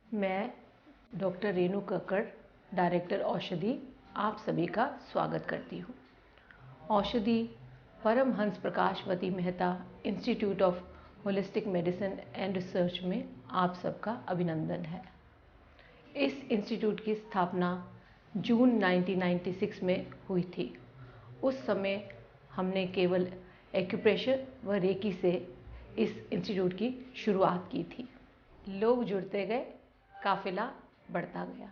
मैं doctor Renu Kakkar, director औषधि, आप सभी का स्वागत करती हूँ। औषधि Paramhans Prakashvati Mehta institute of holistic medicine and research में आप सबका अभिनंदन है। इस इंस्टीट्यूट की स्थापना जून 1996 में हुई थी। उस समय हमने केवल एक्यूप्रेशर व रेकी से इस इंस्टीट्यूट की शुरुआत की थी। लोग जुड़ते गए, काफिला बढ़ता गया।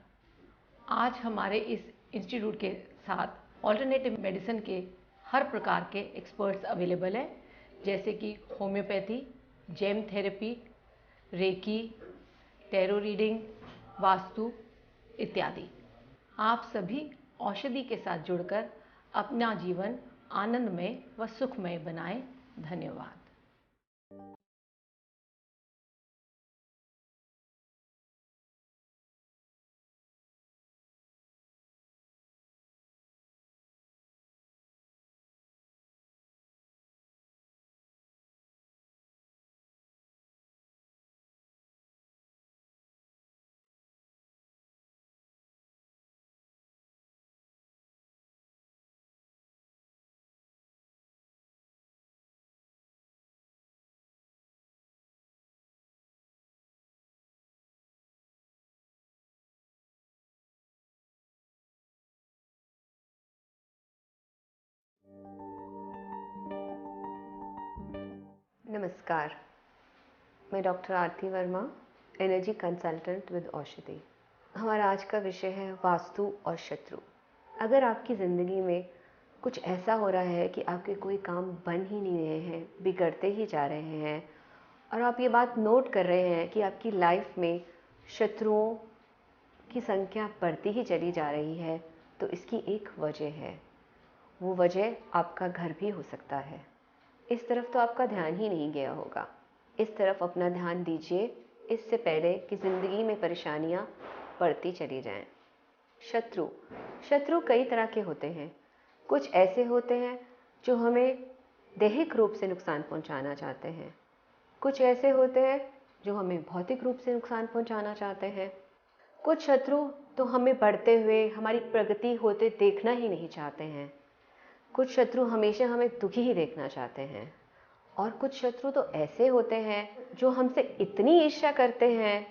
आज हमारे इस इंस्टीट्यूट के साथ ऑल्टरनेटिव मेडिसिन के हर प्रकार के एक्सपर्ट्स अवेलेबल हैं, जैसे कि homeopathy, gem therapy, reiki, tarot reading, vastu इत्यादि। आप सभी औषधि के साथ जुड़कर अपना जीवन आनंदमय व सुखमय बनाएं। धन्यवाद। नमस्कार, मैं doctor Aarti Verma, energy consultant with औषधि। हमारा आज का विषय है वास्तु और शत्रु। अगर आपकी ज़िंदगी में कुछ ऐसा हो रहा है कि आपके कोई काम बन ही नहीं रहे हैं, बिगड़ते ही जा रहे हैं, और आप ये बात नोट कर रहे हैं कि आपकी लाइफ में शत्रुओं की संख्या बढ़ती ही चली जा रही है, तो इसकी एक वजह है। वो वजह आपका घर भी हो सकता है। इस तरफ तो आपका ध्यान ही नहीं गया होगा। इस तरफ अपना ध्यान दीजिए, इससे पहले कि ज़िंदगी में परेशानियां बढ़ती चली जाएं। शत्रु शत्रु कई तरह के होते हैं। कुछ ऐसे होते हैं जो हमें दैहिक रूप से नुकसान पहुंचाना चाहते हैं। कुछ ऐसे होते हैं जो हमें भौतिक रूप से नुकसान पहुंचाना चाहते हैं। कुछ शत्रु तो हमें बढ़ते हुए, हमारी प्रगति होते देखना ही नहीं चाहते हैं। कुछ शत्रु हमेशा हमें दुखी ही देखना चाहते हैं। और कुछ शत्रु तो ऐसे होते हैं जो हमसे इतनी ईर्ष्या करते हैं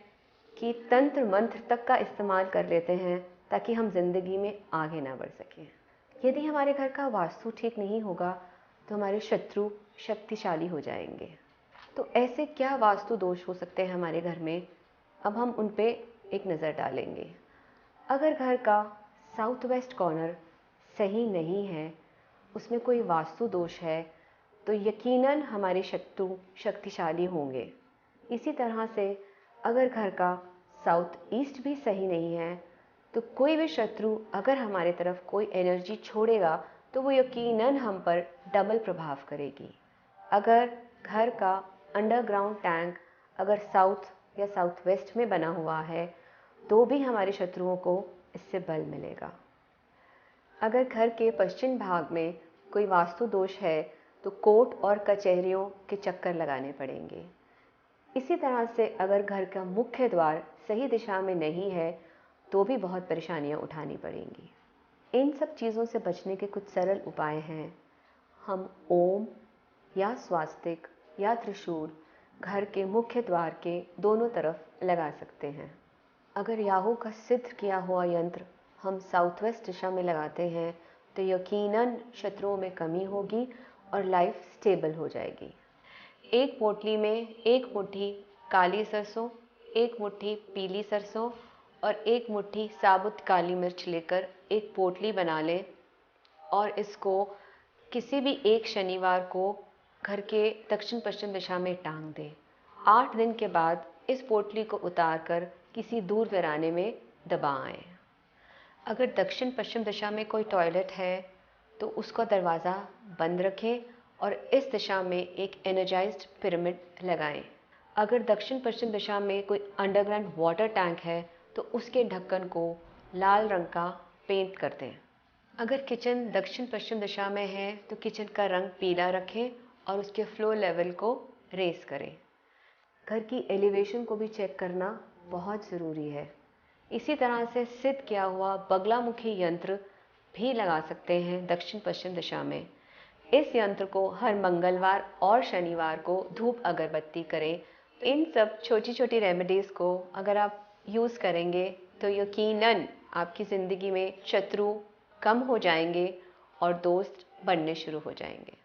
कि तंत्र मंत्र तक का इस्तेमाल कर लेते हैं ताकि हम जिंदगी में आगे ना बढ़ सकें। यदि हमारे घर का वास्तु ठीक नहीं होगा तो हमारे शत्रु शक्तिशाली हो जाएंगे। तो ऐसे क्या वास्तु दोष हो सकते हैं हमारे घर में, अब हम उन पे एक नज़र डालेंगे। अगर घर का साउथ वेस्ट कॉर्नर सही नहीं है, उसमें कोई वास्तु दोष है, तो यकीनन हमारे शत्रु शक्तिशाली होंगे। इसी तरह से अगर घर का साउथ ईस्ट भी सही नहीं है, तो कोई भी शत्रु अगर हमारे तरफ कोई एनर्जी छोड़ेगा तो वो यकीनन हम पर डबल प्रभाव करेगी। अगर घर का अंडरग्राउंड टैंक अगर साउथ या साउथ वेस्ट में बना हुआ है तो भी हमारे शत्रुओं को इससे बल मिलेगा। अगर घर के पश्चिम भाग में कोई वास्तु दोष है तो कोर्ट और कचहरियों के चक्कर लगाने पड़ेंगे। इसी तरह से अगर घर का मुख्य द्वार सही दिशा में नहीं है तो भी बहुत परेशानियां उठानी पड़ेंगी। इन सब चीज़ों से बचने के कुछ सरल उपाय हैं। हम ओम या स्वास्तिक या त्रिशूल घर के मुख्य द्वार के दोनों तरफ लगा सकते हैं। अगर याहू का सिद्ध किया हुआ यंत्र हम साउथ वेस्ट दिशा में लगाते हैं तो यकीनन शत्रुओं में कमी होगी और लाइफ स्टेबल हो जाएगी। एक पोटली में एक मुट्ठी काली सरसों, एक मुट्ठी पीली सरसों और एक मुट्ठी साबुत काली मिर्च लेकर एक पोटली बना लें और इसको किसी भी एक शनिवार को घर के दक्षिण पश्चिम दिशा में टांग दें। 8 दिन के बाद इस पोटली को उतारकर किसी दूर वीराने में दबाएं। अगर दक्षिण पश्चिम दिशा में कोई टॉयलेट है तो उसका दरवाज़ा बंद रखें और इस दिशा में एक एनर्जाइज्ड पिरामिड लगाएं। अगर दक्षिण पश्चिम दिशा में कोई अंडरग्राउंड वाटर टैंक है तो उसके ढक्कन को लाल रंग का पेंट कर दें। अगर किचन दक्षिण पश्चिम दिशा में है तो किचन का रंग पीला रखें और उसके फ्लोर लेवल को रेस करें। घर की एलिवेशन को भी चेक करना बहुत ज़रूरी है। इसी तरह से सिद्ध किया हुआ बगलामुखी यंत्र भी लगा सकते हैं दक्षिण पश्चिम दिशा में। इस यंत्र को हर मंगलवार और शनिवार को धूप अगरबत्ती करें। इन सब छोटी छोटी रेमेडीज़ को अगर आप यूज़ करेंगे तो यकीनन आपकी ज़िंदगी में शत्रु कम हो जाएंगे और दोस्त बनने शुरू हो जाएंगे।